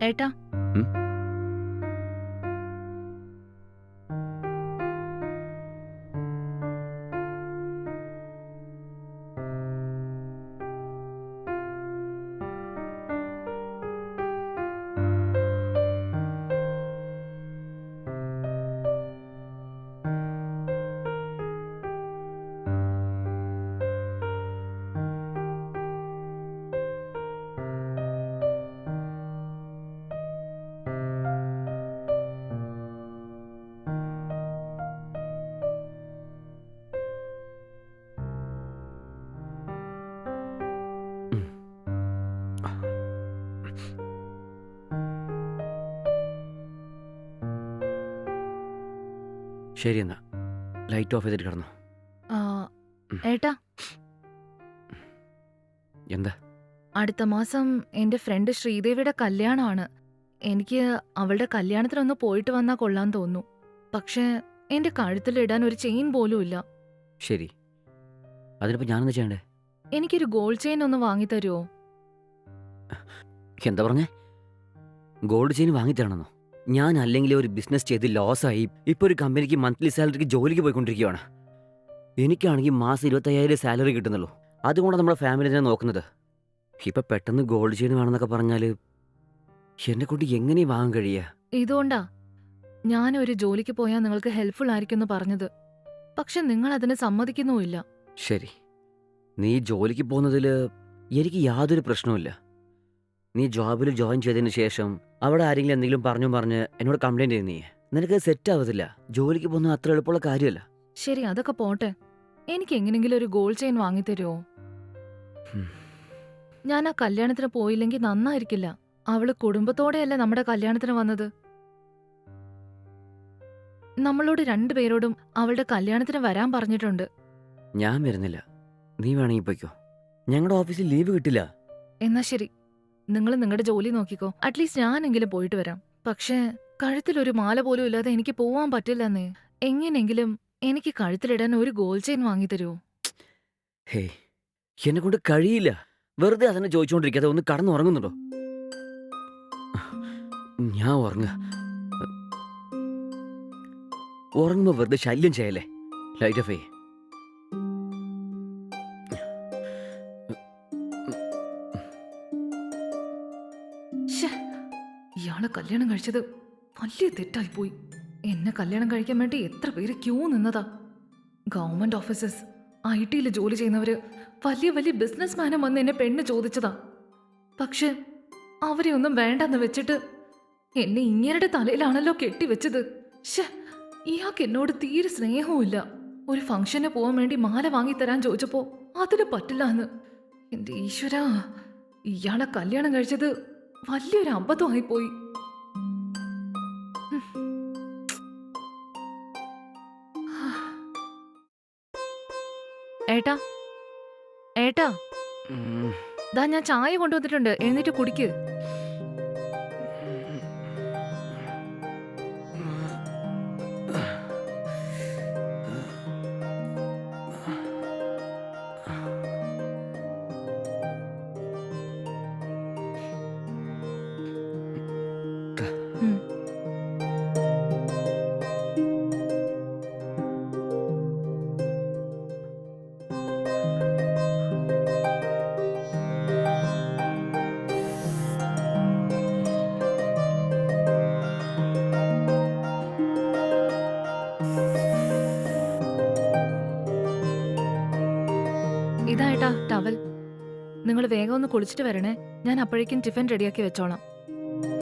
ഏട്ടാ ഉം? ഉം. ശരി എന്നാ ലൈറ്റ് ഓഫ് ചെയ്തിട്ട് കിടന്നു. ആ, ഏട്ടാ എന്താ? അടുത്ത മാസം എന്റെ ഫ്രണ്ട് ശ്രീദേവിയുടെ കല്യാണമാണ്. എനിക്ക് അവളുടെ കല്യാണത്തിനൊന്ന് പോയിട്ട് വന്നാ കൊള്ളാൻ തോന്നുന്നു. പക്ഷേ എന്റെ കഴുത്തിലിടാൻ ഒരു ചെയിൻ പോലും ഇല്ല. ശരി, അതിനിപ്പോ ഞാനെന്താ ചെയ്യണ്ടേ? എനിക്കൊരു ഗോൾഡ് ചെയിൻ ഒന്ന് വാങ്ങിത്തരുമോ? എന്താ പറഞ്ഞേ? ഗോൾഡ് ചെയിൻ വാങ്ങിത്തരണമെന്നോ? ഞാൻ അല്ലെങ്കിൽ ഒരു ബിസിനസ് ചെയ്ത് ലോസായി ഇപ്പോൾ ഒരു കമ്പനിക്ക് മന്ത്ലി സാലറിക്ക് ജോലിക്ക് പോയിക്കൊണ്ടിരിക്കുകയാണ്. എനിക്കാണെങ്കിൽ മാസം 25,000 സാലറി കിട്ടുന്നുള്ളൂ. അതുകൊണ്ടാണ് നമ്മുടെ ഫാമിലി തന്നെ നോക്കുന്നത്. ഇപ്പം പെട്ടെന്ന് ഗോൾഡ് ചെയിൻ വേണമെന്നൊക്കെ പറഞ്ഞാൽ എന്നെ കൊണ്ട് എങ്ങനെ വാങ്ങാൻ കഴിയുക? ഇതുകൊണ്ടാ ഞാൻ ഒരു ജോലിക്ക് പോയാൽ നിങ്ങൾക്ക് ഹെൽപ്ഫുൾ ആയിരിക്കുമെന്ന് പറഞ്ഞത്. പക്ഷെ നിങ്ങൾ അതിന് സമ്മതിക്കുന്നുമില്ല. ശരി, നീ ജോലിക്ക് പോകുന്നതിൽ എനിക്ക് യാതൊരു പ്രശ്നവുമില്ല. നീ ജോബിൽ ജോയിൻ ചെയ്തതിന് ശേഷം അവിടെ ആരെങ്കിലും എന്തെങ്കിലും പറഞ്ഞ് എന്നോട് കംപ്ലൈൻറ്റ് ചെയ്യുന്നേ, നിനക്ക് സെറ്റ് ആവത്തില്ല. ജോലിക്ക് പോകുന്നത് അത്ര എളുപ്പമുള്ള കാര്യമല്ല. ശരി, അതൊക്കെ പോട്ടെ. എനിക്ക് എങ്ങനെങ്കിലും ഒരു ഗോൾഡ് ചെയിൻ വാങ്ങിത്തരുമോ? ഉം. ഞാൻ ആ കല്യാണത്തിന് പോയില്ലെങ്കിൽ നന്നായിരിക്കില്ല. അവള് കുടുംബത്തോടെയല്ലേ നമ്മുടെ കല്യാണത്തിന് വന്നത്. നമ്മളോട് രണ്ടുപേരോടും അവളുടെ കല്യാണത്തിന് വരാൻ പറഞ്ഞിട്ടുണ്ട്. ഞാൻ വരുന്നില്ല, നീ വേണമെങ്കിൽ പോയിക്കോ. ഞങ്ങളുടെ ഓഫീസിൽ ലീവ് കിട്ടില്ല. എന്നാ ശരി, നിങ്ങൾ നിങ്ങളുടെ ജോലി നോക്കിക്കോ. അറ്റ്ലീസ്റ്റ് ഞാനെങ്കിലും പോയിട്ട് വരാം. പക്ഷേ കഴുത്തിലൊരു മാല പോലും ഇല്ലാതെ എനിക്ക് പോവാൻ പറ്റില്ലെന്നേ. എങ്ങനെങ്കിലും എനിക്ക് കഴുത്തിലിടാൻ ഒരു ഗോൾഡ് ചെയിൻ വാങ്ങിത്തരുമോ? ഹേ, എന്നെ കൊണ്ട് കഴിയില്ല. വെറുതെ അതിനെ ചോദിച്ചുകൊണ്ടിരിക്കാതെ ഒന്ന് കടന്നുറങ്ങുന്നുണ്ടോ? ഞാൻ ഉറങ്ങുമ്പോ വെറുതെ ശല്യം ചെയ്യല്ലേ. ലൈറ്റ് ഓഫ് ചെയ്യ്. ശ്ശേ, ഇയാളെ കല്യാണം കഴിച്ചത് വലിയ തെറ്റായിപ്പോയി. എന്നെ കല്യാണം കഴിക്കാൻ വേണ്ടി എത്ര പേര് ക്യൂ നിന്നതാ. ഗവൺമെന്റ് ഓഫീസേഴ്സ്, IT ജോലി ചെയ്യുന്നവര്, വലിയ വലിയ ബിസിനസ്മാനും വന്ന് എന്നെ പെണ്ണ് ചോദിച്ചതാ. പക്ഷെ അവരെ ഒന്നും വേണ്ടെന്ന് വെച്ചിട്ട് എന്നെ ഇങ്ങേരുടെ തലയിലാണല്ലോ കെട്ടിവെച്ചത്. ശ്ശേ, ഇയാൾക്ക് എന്നോട് തീരെ സ്നേഹവുമില്ല. ഒരു ഫംഗ്ഷന് പോവാൻ വേണ്ടി മാല വാങ്ങിത്തരാൻ ചോദിച്ചപ്പോ അതിന് പറ്റില്ല എന്ന്. എന്റെ ഈശ്വരാ, ഇയാളെ കല്യാണം കഴിച്ചത് വലിയൊരു അബദ്ധമായി പോയി. ഏട്ടാ, ഏട്ടാ, ഉം. ദാ ഞാൻ ചായ കൊണ്ടുവന്നിട്ടുണ്ട്, എഴുന്നേറ്റ് കുടിക്ക്. ഉം. ഇതാ ഏട്ടാ ടവൽ. നിങ്ങൾ വേഗം ഒന്ന് കുളിച്ചിട്ട് വരണേ. ഞാൻ അപ്പോഴേക്കും ടിഫിൻ റെഡിയാക്കി വെച്ചോളാം.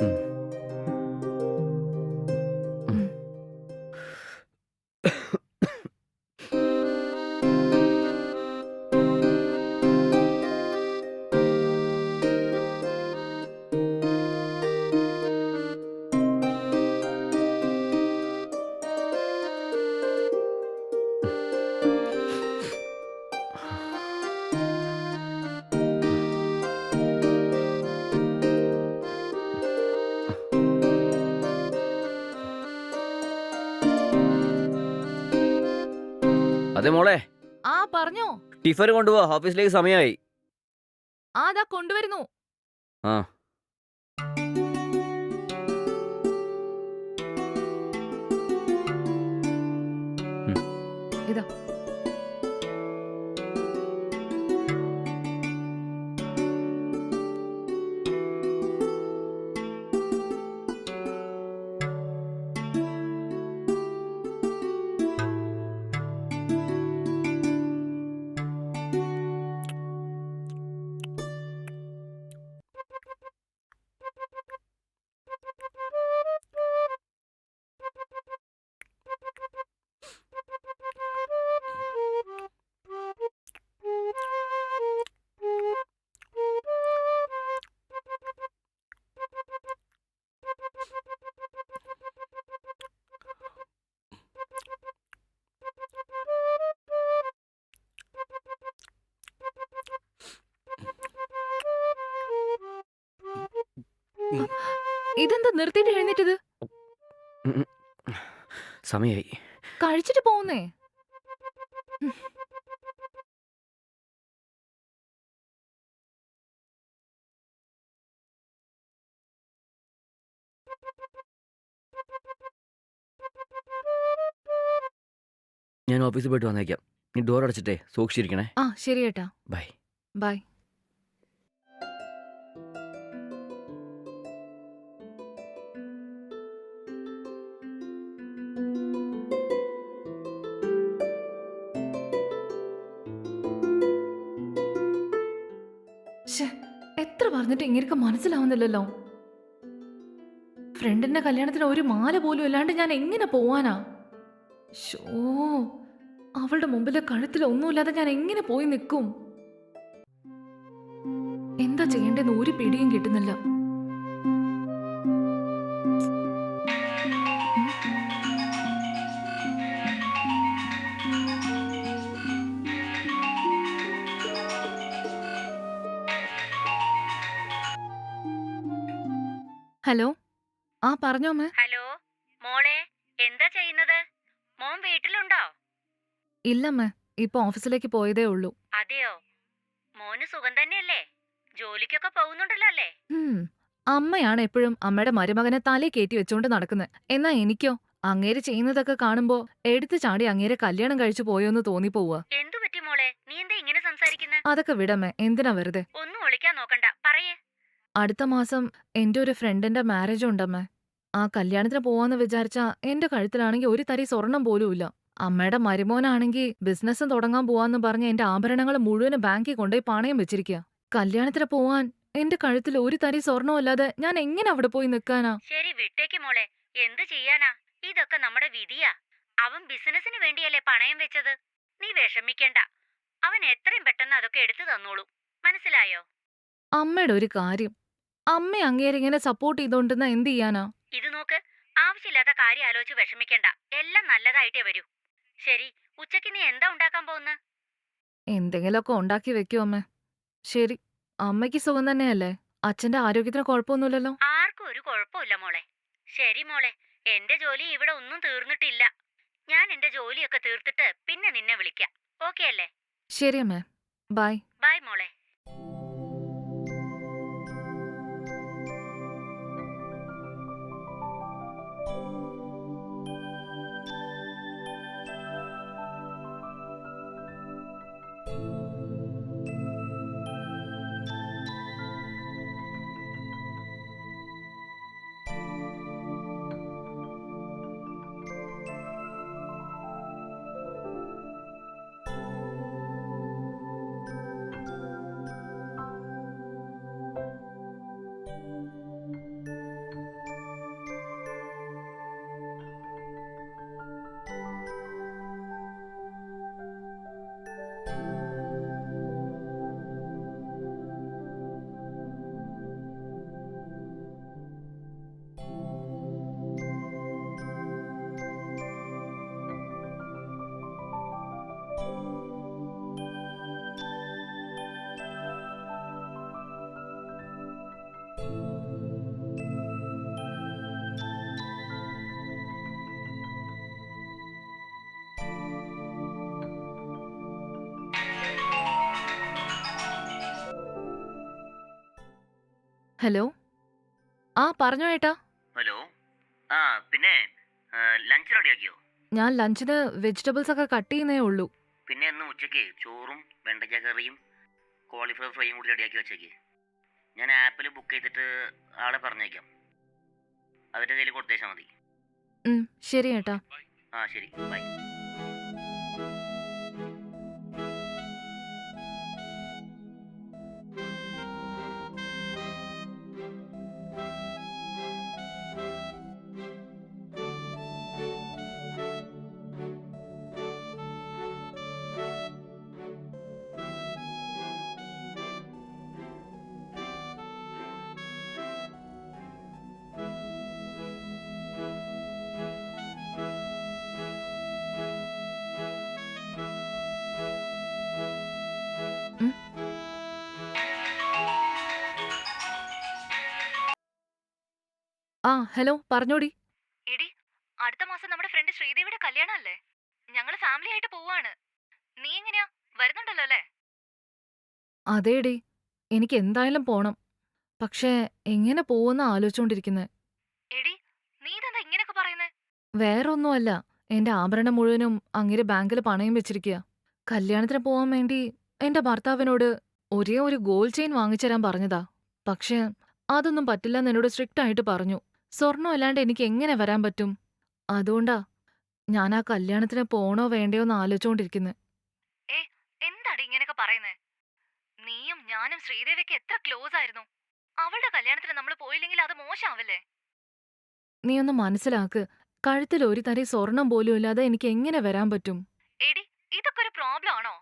ഉം. ഉം. അതെ മോളെ, ആ പറഞ്ഞോ. ടിഫൻ കൊണ്ടുപോ, ഓഫീസിലേക്ക് സമയമായി. ആ ദാ കൊണ്ടുവരുന്നു. ആ പോയതാ. ഇതെന്താ നിർത്തിയിട്ട് എഴുന്നേറ്റത്? ഉം. സമയായി. കഴിച്ചിട്ട് പോകുന്നേ. ഞാൻ ഓഫീസിൽ പോയിട്ട് വന്നേക്കാം. നീ ഡോർ അടച്ചിട്ടേ സൂക്ഷിച്ചിരിക്കണേ. ആ ശരി ഏട്ടാ. ബൈ. ബൈ. ശ്ശേ, എത്ര പറഞ്ഞിട്ട് ഇങ്ങനെ മനസ്സിലാവുന്നില്ലല്ലോ. ഫ്രണ്ടിന്റെ കല്യാണത്തിന് ഒരു മാല പോലും ഇല്ലാണ്ട് ഞാൻ എങ്ങനെ പോവാനാ? ഷോ, അവളുടെ മുമ്പിലെ കഴുത്തിൽ ഒന്നുമില്ലാതെ ഞാൻ എങ്ങനെ പോയി നിൽക്കും? എന്താ ചെയ്യേണ്ടെന്ന് ഒരു പിടിയും കിട്ടുന്നില്ല. ഹലോ, ആ പറഞ്ഞോ അമ്മേ. ഹലോ മോളെ, എന്താ ചെയ്യുന്നത്? മോൻ വീട്ടിലുണ്ടോ? ഇല്ലമ്മേ, ഇപ്പൊ ഓഫീസിലേക്ക് പോയതേ ഉള്ളൂ. അതെയോ? മോന് സുഖം തന്നെയല്ലേ? ജോലിക്കൊക്കെ പോകുന്നുണ്ടല്ലോ അല്ലേ? അമ്മയാണ് എപ്പോഴും അമ്മയുടെ മരുമകനെ തലേ കയറ്റി വെച്ചോണ്ട് നടക്കുന്നത്. എന്നാ എനിക്കോ അങ്ങേര് ചെയ്യുന്നതൊക്കെ കാണുമ്പോ എടുത്തു ചാടി അങ്ങേരെ കല്യാണം കഴിച്ചു പോയോന്ന് തോന്നിപ്പോവുക. എന്തു പറ്റി മോളെ? നീ എന്താ ഇങ്ങനെ സംസാരിക്കുന്നെ? അതൊക്കെ വിടമ്മേ, എന്തിനാ വെറുതെ. ഒന്നും ഒളിക്കാൻ നോക്കണ്ട, പറയേ. അടുത്ത മാസം എന്റെ ഒരു ഫ്രണ്ടിന്റെ മാരേജ് ഉണ്ടമ്മേ. ആ കല്യാണത്തിന് പോവാന്ന് വിചാരിച്ചാ എന്റെ കഴുത്തിലാണെങ്കിൽ ഒരു തരി സ്വർണം പോലും ഇല്ല. അമ്മയുടെ മരുമോനാണെങ്കിൽ ബിസിനസ് തുടങ്ങാൻ പോവാന്ന് പറഞ്ഞ് എന്റെ ആഭരണങ്ങൾ മുഴുവനും ബാങ്കിൽ കൊണ്ടുപോയി പണയം വെച്ചിരിക്കുക. കല്യാണത്തിന് പോവാൻ എന്റെ കഴുത്തിൽ ഒരു തരി സ്വർണം അല്ലാതെ ഞാൻ എങ്ങനെ അവിടെ പോയി നിൽക്കാനാ? ശരി, വിട്ടേക്ക് മോളെ. എന്ത് ചെയ്യാനാ? ഇതൊക്കെ നമ്മുടെ വിധിയാ. അവൻ ബിസിനസിന് വേണ്ടിയല്ലേ പണയം വെച്ചത്. നീ വിഷമിക്കണ്ട. അവൻ എത്രയും പെട്ടെന്ന് അതൊക്കെ എടുത്തു തന്നോളൂ. മനസ്സിലായോ? അമ്മയുടെ ഒരു കാര്യം, അമ്മ അങ്ങേരിങ്ങനെ സപ്പോർട്ട് ചെയ്തോണ്ടെന്നാ എന്ത് ചെയ്യാനാ? ഇത് നോക്ക്, ആവശ്യമില്ലാത്ത കാര്യം ആലോചിച്ച് വിഷമിക്കണ്ട. എല്ലാം നല്ലതായിട്ടേ വരൂ. ശരി, ഉച്ചയ്ക്ക് നീ എന്താ ഉണ്ടാക്കാൻ പോകുന്ന? എന്തെങ്കിലുമൊക്കെ ഉണ്ടാക്കി വെക്കൂ അമ്മേ. ശരി, അമ്മയ്ക്ക് സുഖം തന്നെയല്ലേ? അച്ഛന്റെ ആരോഗ്യത്തിന് കുഴപ്പമൊന്നുമില്ലല്ലോ? ആർക്കും ഒരു കുഴപ്പമില്ല മോളെ. ശരി മോളെ, എന്റെ ജോലി ഇവിടെ ഒന്നും തീർന്നിട്ടില്ല. ഞാൻ എന്റെ ജോലിയൊക്കെ തീർത്തിട്ട് പിന്നെ നിന്നെ വിളിക്കാം. ഓക്കെ അല്ലേ? ശരി അമ്മേ, ബൈ. ബൈ മോളെ. ഹലോ, ആ പറഞ്ഞോ ഏട്ടാ. ഹലോ. ആ പിന്നെ ലഞ്ച് റെഡിയാക്കിയോ? ഞാൻ ലഞ്ചിന് വെജിറ്റബിൾസ് ഒക്കെ കട്ട് ചെയ്യുന്നേ ഉള്ളൂ. പിന്നെ ഇന്ന് ഉച്ചയ്ക്ക് ചോറും വെണ്ടയ്ക്ക കറിയും കോളിഫ്ലവർ ഫ്രൈയും കൂടി റെഡിയാക്കി വെച്ചേക്ക്. ഞാൻ ആപ്പിൽ ബുക്ക് ചെയ്തിട്ട് ആളെ പറഞ്ഞേക്കാം. അവരുടെ കയ്യിൽ കൊടുത്തേച്ചാൽ മതി. ശരി ഏട്ടാ. ആ ശരി, ബൈ. ഉം. ആ ഹലോ, പറഞ്ഞോടി. എടി, അടുത്ത മാസം നമ്മുടെ ഫ്രണ്ട് ശ്രീദേവിയുടെ കല്യാണമല്ലേ? ഞങ്ങള് ഫാമിലി ആയിട്ട് പോവാണ്. നീ എങ്ങനെയാ, വരുന്നുണ്ടല്ലോ അല്ലേ? അതേടി, എനിക്ക് എന്തായാലും പോണം. പക്ഷേ എങ്ങനെ പോവെന്ന് ആലോചിച്ചോണ്ടിരിക്കുന്നെ. എടി, നീ ഇതെന്താ ഇങ്ങനെയൊക്കെ പറയുന്നേ? വേറെ ഒന്നുമല്ല, എന്റെ ആഭരണം മുഴുവനും അങ്ങേര് ബാങ്കിൽ പണയം വെച്ചിരിക്കുക. കല്യാണത്തിന് പോവാൻ വേണ്ടി എന്റെ ഭർത്താവിനോട് ഒരേ ഒരു ഗോൾഡ് ചെയിൻ വാങ്ങിച്ചരാൻ പറഞ്ഞതാ. പക്ഷേ അതൊന്നും പറ്റില്ലെന്ന് എന്നോട് സ്ട്രിക്റ്റ് ആയിട്ട് പറഞ്ഞു. സ്വർണം അല്ലാണ്ട് എനിക്ക് എങ്ങനെ വരാൻ പറ്റും? അതുകൊണ്ടാ ഞാൻ ആ കല്യാണത്തിന് പോണോ വേണ്ടയോ എന്ന് ആലോചിച്ചോണ്ടിരിക്കുന്നെ. ഏ, എന്താടി ഇങ്ങനെയൊക്കെ പറയുന്നേ? നീയും ഞാനും ശ്രീദേവിക്ക് എത്ര ക്ലോസ് ആയിരുന്നു. അവളുടെ കല്യാണത്തിന് നമ്മൾ പോയില്ലെങ്കിൽ അത് മോശമാവില്ലേ? നീ ഒന്ന് മനസ്സിലാക്ക്. കഴുത്തിൽ ഒരു തരി സ്വർണം പോലും ഇല്ലാതെ എനിക്ക് എങ്ങനെ വരാൻ പറ്റും? എടി, ഇതൊക്കെ ഒരു പ്രോബ്ലം ആണോ?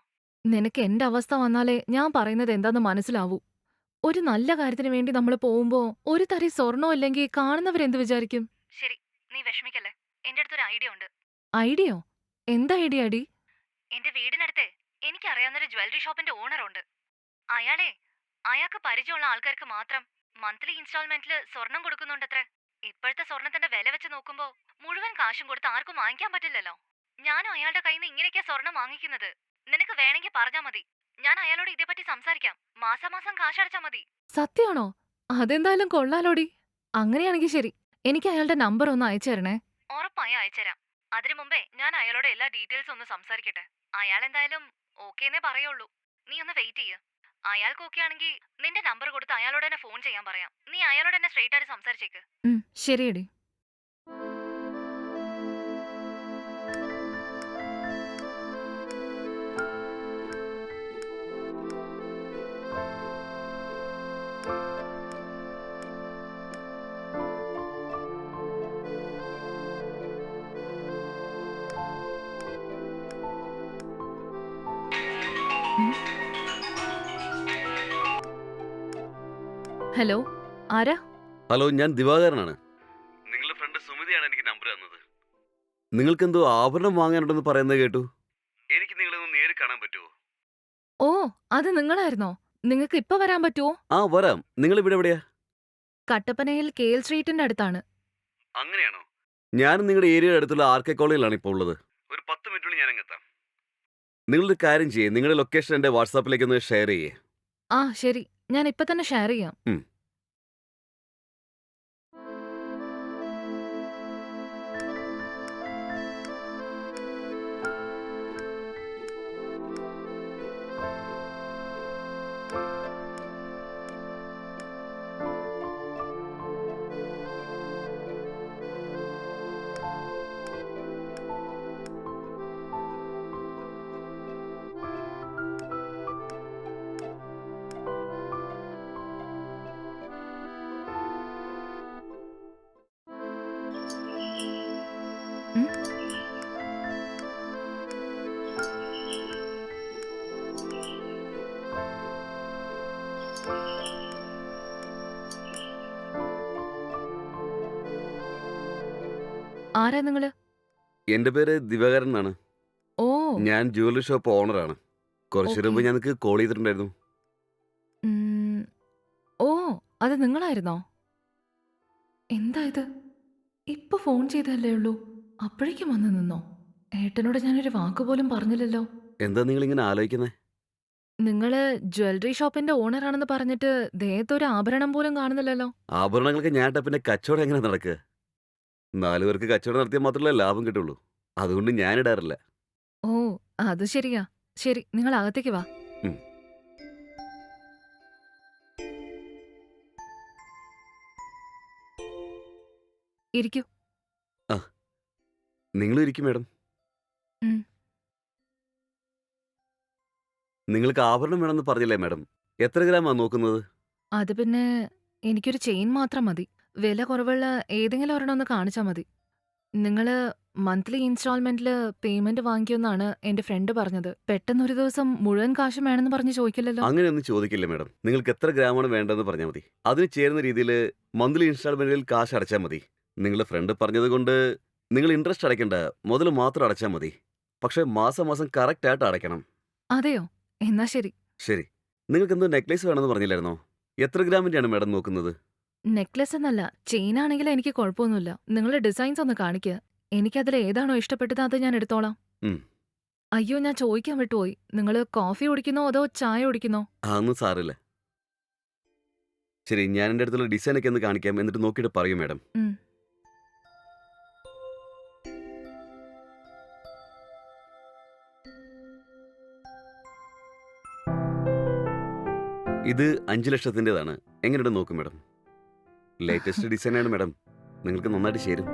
നിനക്ക് എന്റെ അവസ്ഥ വന്നാലേ ഞാൻ പറയുന്നത് എന്താന്ന് മനസ്സിലാവൂ. ഒരു നല്ല കാര്യത്തിന് വേണ്ടി നമ്മൾ പോകുമ്പോ ഒരു തരി സ്വർണം ഇല്ലെങ്കിൽ കാണുന്നവരെന്ത് വിചാരിക്കും? ശരി, നീ വിഷമിക്കല്ലേ. എന്റെ അടുത്തൊരു ഐഡിയ ഉണ്ട്. ഐഡിയോ? എന്താ ഐഡിയ അടി? എന്റെ വീടിനടുത്ത് എനിക്കറിയാവുന്നൊരു ജ്വല്ലറി ഷോപ്പിന്റെ ഓണർ ഉണ്ട്. അയാൾക്ക് പരിചയമുള്ള ആൾക്കാർക്ക് മാത്രം മന്ത്ലി ഇൻസ്റ്റാൾമെന്റിൽ സ്വർണം കൊടുക്കുന്നുണ്ടത്രേ. ഇപ്പോഴത്തെ സ്വർണത്തിന്റെ വില വെച്ച് നോക്കുമ്പോ മുഴുവൻ കാശും കൊടുത്ത് ആർക്കും വാങ്ങിക്കാൻ പറ്റില്ലല്ലോ. ഞാനും അയാളുടെ കയ്യിൽ നിന്ന് ഇങ്ങനെയൊക്കെയാ സ്വർണം വാങ്ങിക്കുന്നത്. നിനക്ക് വേണമെങ്കിൽ പറഞ്ഞാ മതി. ഞാൻ അയാളോട് ഇതേപ്പറ്റി സംസാരിക്കാം. മാസാമാസം കാശടച്ചാ മതി. സത്യാണോ? അതെന്തായാലും കൊള്ളാലോടി. അങ്ങനെയാണെങ്കിൽ ശരി, എനിക്ക് അയാളുടെ നമ്പർ ഒന്ന് അയച്ചു തരണേ. ഉറപ്പായും അയച്ചുതരാം. അതിനു മുമ്പേ ഞാൻ അയാളോട് എല്ലാ ഡീറ്റെയിൽസും ഒന്ന് സംസാരിക്കട്ടെ. അയാൾ എന്തായാലും ഓക്കേന്നേ പറയുള്ളൂ. നീ ഒന്ന് വെയിറ്റ് ചെയ്യ്. അയാൾക്ക് ഓക്കെ ആണെങ്കിൽ നിന്റെ നമ്പർ കൊടുത്ത് അയാളോട് തന്നെ ഫോൺ ചെയ്യാൻ പറയാം. നീ അയാളോട് തന്നെ സ്ട്രെയിറ്റ് ആയിട്ട് സംസാരിച്ചേക്ക്. ശരിയടി. ഹലോ, ആരാ? ഹലോ, ഞാൻ ദിവാകരനാണ്. നിങ്ങളുടെ ഫ്രണ്ട് സുമിതയാണ് എനിക്ക് നമ്പർ തന്നത്. നിങ്ങൾക്കെന്തോ ആഭരണം വാങ്ങാനുണ്ടെന്ന് പറയുന്നത് കേട്ടു. എനിക്ക് നിങ്ങളെ ഒന്ന് നേരിൽ കാണാൻ പറ്റുമോ? ഓ, അത് നിങ്ങളായിരുന്നോ? നിങ്ങൾക്ക് ഇപ്പൊ വരാൻ പറ്റുമോ? ആ വരാം. നിങ്ങൾ ഇവിടെ എവിടെയാ? കട്ടപ്പനയിൽ കേൽ സ്ട്രീറ്റിന്റെ അടുത്താണ്. അങ്ങനെയാണോ? ഞാനും നിങ്ങളുടെ ഏരിയയുടെ അടുത്തുള്ള ആർ.കെ. കോളേജിലാണ് ഇപ്പോൾ ഉള്ളത്. ഒരു 10 മിനിറ്റുള്ളിൽ ഞാൻ അങ്ങെത്താം. നിങ്ങളൊരു കാര്യം ചെയ്യേ, നിങ്ങളുടെ ലൊക്കേഷൻ എൻ്റെ വാട്സാപ്പിലേക്ക് ഒന്ന് ഷെയർ ചെയ്യേ. ആ ശരി, ഞാൻ ഇപ്പൊ തന്നെ ഷെയർ ചെയ്യാം. ഉം? ആരാ നിങ്ങള്? എൻ്റെ പേര് ദിവാകരൻ എന്നാണ്. ഓ, ഞാൻ ജ്വല്ലറി ഷോപ്പ് ഓണറാണ്. കുറച്ചു മുമ്പ് ഞാൻ നിങ്ങൾക്ക് കോൾ ചെയ്തിട്ടുണ്ടായിരുന്നു. ഉം, ഓ, അത് നിങ്ങളായിരുന്നോ? എന്താ ഇത്? ഇപ്പൊ ഫോൺ ചെയ്തല്ലേ ഉള്ളൂ, അപ്പോഴേക്കും വന്ന് നിന്നോ? ഏട്ടനോട് ഞാനൊരു വാക്ക് പോലും പറഞ്ഞില്ലല്ലോ. എന്താ നിങ്ങളിങ്ങനെ ആലോചിക്കുന്നത്? നിങ്ങള് ജ്വല്ലറി ഷോപ്പിന്റെ ഓണറാണെന്ന് പറഞ്ഞിട്ട് ദേഹത്തൊരു ആഭരണം പോലും കാണുന്നില്ലല്ലോ. ആഭരണങ്ങൾക്ക് ഞാൻ പിന്നെ കച്ചവടം എങ്ങനെ നടക്കുക? 4 പേർക്ക് കച്ചവടം നടത്തിയാൽ മാത്രമല്ലേ ലാഭം കിട്ടുള്ളൂ. അതുകൊണ്ട് ഞാൻ ഇടാറില്ല. ഓ, അത് ശരിയാ. ശരി, നിങ്ങൾ അകത്തേക്ക് വാ. ഉം. ഇരിക്കൂ. ആ, നിങ്ങളും ഇരിക്കും മാഡം. ഉം. നിങ്ങൾക്ക് ആഭരണം വേണമെന്ന് പറഞ്ഞില്ലേ മാഡം? എത്ര ഗ്രാമാ നോക്കുന്നത്? അത് പിന്നെ എനിക്കൊരു ചെയിൻ മാത്രം മതി. വില കുറവുള്ള ഏതെങ്കിലും ഒരെണ്ണം ഒന്ന് കാണിച്ചാ മതി. നിങ്ങള് മന്ത്ലി ഇൻസ്റ്റാൾമെന്റില് പേയ്മെന്റ് വാങ്ങിക്കുമെന്നാണ് എന്റെ ഫ്രണ്ട് പറഞ്ഞത്. പെട്ടെന്ന് ഒരു ദിവസം മുഴുവൻ കാശും വേണമെന്ന് പറഞ്ഞ് ചോദിക്കില്ലല്ലോ. അങ്ങനെയൊന്നും ചോദിക്കില്ല മാഡം. നിങ്ങൾക്ക് എത്ര ഗ്രാമാണ് വേണ്ടതെന്ന് പറഞ്ഞാൽ മതി. അതിന് ചേരുന്ന രീതിയിൽ മന്ത്ലി ഇൻസ്റ്റാൾമെന്റിൽ കാശ് അടച്ചാൽ മതി. നിങ്ങളുടെ ഫ്രണ്ട് പറഞ്ഞത് കൊണ്ട് നിങ്ങൾ ഇൻട്രസ്റ്റ് അടയ്ക്കേണ്ട, മുതൽ മാത്രം അടച്ചാൽ മതി. പക്ഷേ മാസം മാസം കറക്റ്റ് ആയിട്ട് അടയ്ക്കണം. അതെയോ? എന്നാ ശരി. ശരി. നിങ്ങൾക്ക് എന്തോ നെക്ലേസ് വേണമെന്ന് പറഞ്ഞില്ലായിരുന്നോ? എത്ര ഗ്രാമിന്റെയാണ് മാഡം നോക്കുന്നത്? നെക്ലസ് എന്നല്ല, ചെയിൻ ആണെങ്കിൽ എനിക്ക് കുഴപ്പമൊന്നുമില്ല. നിങ്ങളുടെ ഡിസൈൻസ് ഒന്ന് കാണിക്കുക. എനിക്കതിൽ ഏതാണോ ഇഷ്ടപ്പെട്ടത് അത് ഞാൻ എടുത്തോളാം. ഉം. അയ്യോ, ഞാൻ ചോദിക്കാൻ വിട്ടുപോയി. നിങ്ങള് കോഫി കുടിക്കുന്നോ അതോ ചായ കുടിക്കുന്നോ? അതൊന്നും സാറില്ല. ശരി, ഞാൻ എൻ്റെ അടുത്തുള്ള ഡിസൈനൊക്കെ ഒന്ന് കാണിക്കാം, എന്നിട്ട് നോക്കിയിട്ട് പറയൂ മാഡം. ഉം. ഇത് 5 ലക്ഷത്തിൻ്റെതാണ്. എങ്ങനെയുണ്ട് നോക്കും മാഡം. ലേറ്റസ്റ്റ് ഡിസൈനാണ് മാഡം. നിങ്ങൾക്ക് നന്നായിട്ട് ചേരും.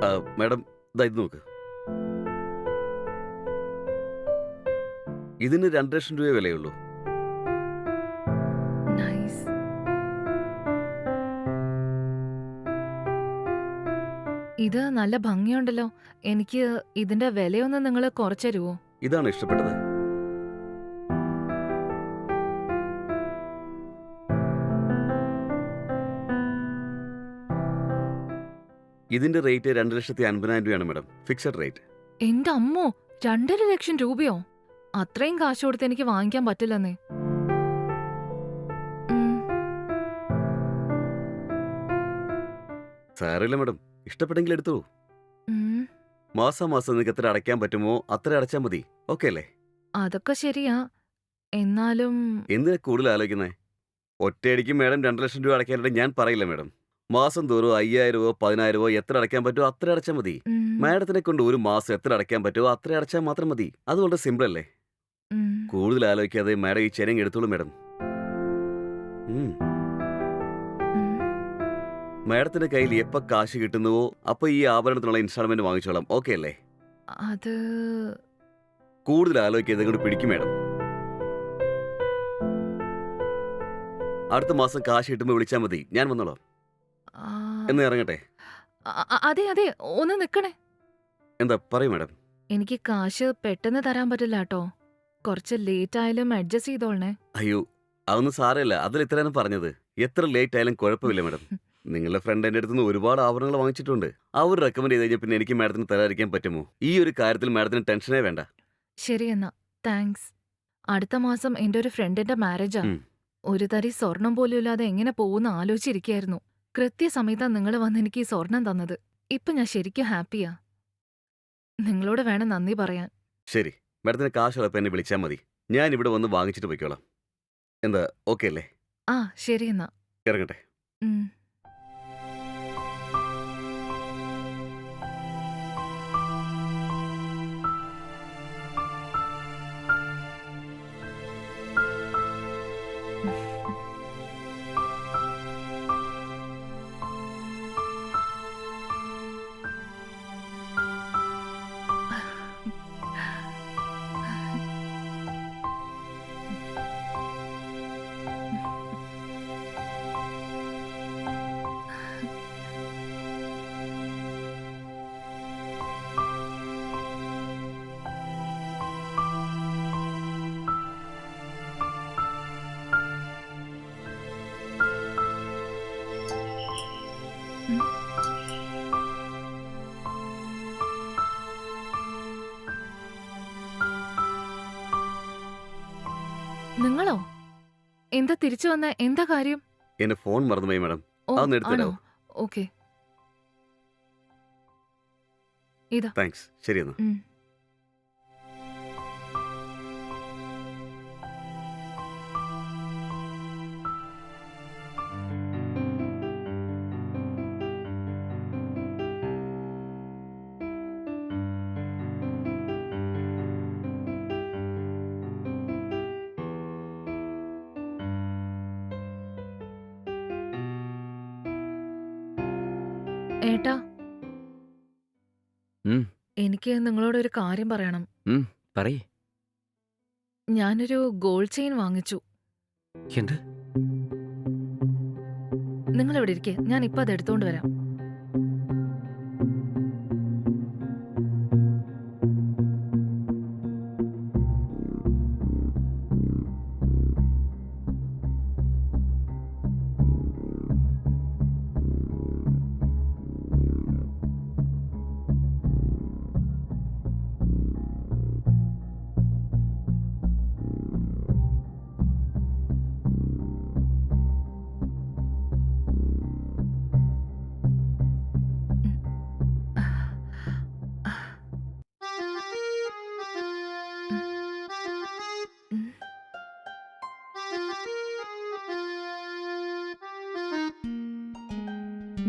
ആ, മാഡം ഇതാ ഇത് നോക്ക്. ഇതിന് 2 ലക്ഷം രൂപ വിലയുള്ളൂ. നൈസ്. ഇത് നല്ല ഭംഗിയുണ്ടല്ലോ. എനിക്ക് ഇതിന്റെ വിലയൊന്ന് നിങ്ങൾ കുറച്ച് തരുവോ? ഇതാണ് ഇഷ്ടപ്പെട്ടത്. ഇതിന്റെ റേറ്റ് 2,50,000 രൂപയാണ് മാഡം. Fixed rate. എന്റെ അമ്മോ, 2,50,000 രൂപയോ? അത്രയും കാശ് കൊടുത്ത് എനിക്ക് വാങ്ങിക്കാൻ പറ്റില്ലെന്നേ. ഉം. സാരമില്ല മാഡം, ഇഷ്ടപ്പെട്ടെങ്കിൽ എടുത്തോ. ഉം. മാസം മാസം നിങ്ങൾക്ക് എത്ര അടയ്ക്കാൻ പറ്റുമോ അത്ര അടച്ചാൽ മതി. ഓക്കെ അല്ലേ? അതൊക്കെ ശരിയാ. എന്നാലും എന്തിനാ കൂടുതൽ ആലോചിക്കുന്നേ? ഒറ്റയടിക്ക് മാഡം 2 ലക്ഷം രൂപ അടയ്ക്കാനായിട്ട് ഞാൻ പറയില്ല മാഡം. മാസം തോറും 5,000 10,000 എത്ര അടയ്ക്കാൻ പറ്റുമോ അത്ര അടച്ചാൽ മതി. ഉം, മാഡത്തിനെ കൊണ്ട് ഒരു മാസം എത്ര അടയ്ക്കാൻ പറ്റുമോ അത്ര അടച്ചാൽ മാത്രം മതി. അത് വളരെ സിമ്പിൾ അല്ലേ? ഉം, കൂടുതൽ ആലോചിക്കാതെ മാഡം ഈ ചെനങ്ങ് എടുത്തോളൂ മാഡം. ഉം. മാഡത്തിന്റെ കയ്യിൽ എപ്പോൾ കാശ് കിട്ടുന്നുവോ അപ്പോൾ ഈ ആഭരണത്തിനുള്ള ഇൻസ്റ്റാൾമെന്റ് വാങ്ങിച്ചോളാം. ഓക്കെ അല്ലേ? അത് കൂടുതൽ ആലോചിക്കാതെ കൊണ്ട് പിടിക്കും മാഡം. അടുത്ത മാസം കാശ് കിട്ടുമ്പോൾ വിളിച്ചാൽ മതി, ഞാൻ വന്നോളാം. ആ, എന്ന് ഇറങ്ങട്ടെ? അതെ അതെ, ഒന്ന് നിക്കണേ. എന്താ പറയൂ മാഡം. എനിക്ക് കാശ് പെട്ടെന്ന് തരാൻ പറ്റില്ല കേട്ടോ. കുറച്ച് ലേറ്റ് ആയാലും അഡ്ജസ്റ്റ് ചെയ്തോളണേ. അയ്യോ, അതൊന്നും സാരമില്ല. അതിൽ ഇത്രയാണ് പറഞ്ഞത്. എത്ര ലേറ്റ് ആയാലും കുഴപ്പമില്ല മാഡം. നിങ്ങളുടെ ഫ്രണ്ട് എൻ്റെ അടുത്ത് നിന്ന് ഒരുപാട് ആഭരണങ്ങൾ വാങ്ങിച്ചിട്ടുണ്ട്. അവർ റെക്കമെൻഡ് ചെയ്ത് കഴിഞ്ഞാൽ പിന്നെ എനിക്ക് മാഡത്തിന് തരാതിരിക്കാൻ പറ്റുമോ? ഈ ഒരു കാര്യത്തിൽ മാഡത്തിന് ടെൻഷനേ വേണ്ട. ശരി എന്നാ, താങ്ക്സ്. അടുത്ത മാസം എന്റെ ഒരു ഫ്രണ്ടിന്റെ മാരേജാ. ഉം. ഒരു തരി സ്വർണം പോലും ഇല്ലാതെ എങ്ങനെ പോകുന്ന ആലോചിച്ചിരിക്കായിരുന്നു. കൃത്യസമയത്താ നിങ്ങൾ വന്ന് എനിക്ക് ഈ സ്വർണം തന്നത്. ഇപ്പൊ ഞാൻ ശരിക്കും ഹാപ്പിയാ. നിങ്ങളോട് വേണം നന്ദി പറയാൻ. ശരി, മാഡത്തിന് കാശുള്ളപ്പോൾ എന്നെ വിളിച്ചാൽ മതി. ഞാൻ ഇവിടെ വന്ന് വാങ്ങിച്ചിട്ട് പോയിക്കോളാം. എന്താ ഓക്കെ അല്ലേ? ആ, ശരി എന്നാ. ഇറങ്ങട്ടെ? ഉം. നിങ്ങളോ? എന്താ തിരിച്ചു വന്ന? എന്താ കാര്യം? എന്റെ ഫോൺ മറന്നുപോയി മാഡം. ഓ, അതൊന്ന് ആണോ? എടുത്തരാമോ? ഓക്കെ. ഇതാ. താങ്ക്സ്. ശരി എന്നാ. ഉം. ഏട്ടാ, ഉം, എനിക്ക് നിങ്ങളോടൊരു കാര്യം പറയണം. പറയ്. ഞാനൊരു ഗോൾഡ് ചെയിൻ വാങ്ങിച്ചു. എന്ത്? നിങ്ങളിവിടെ ഇരിക്കെ, ഞാൻ ഇപ്പൊ അത് എടുത്തോണ്ട് വരാം. ഉം.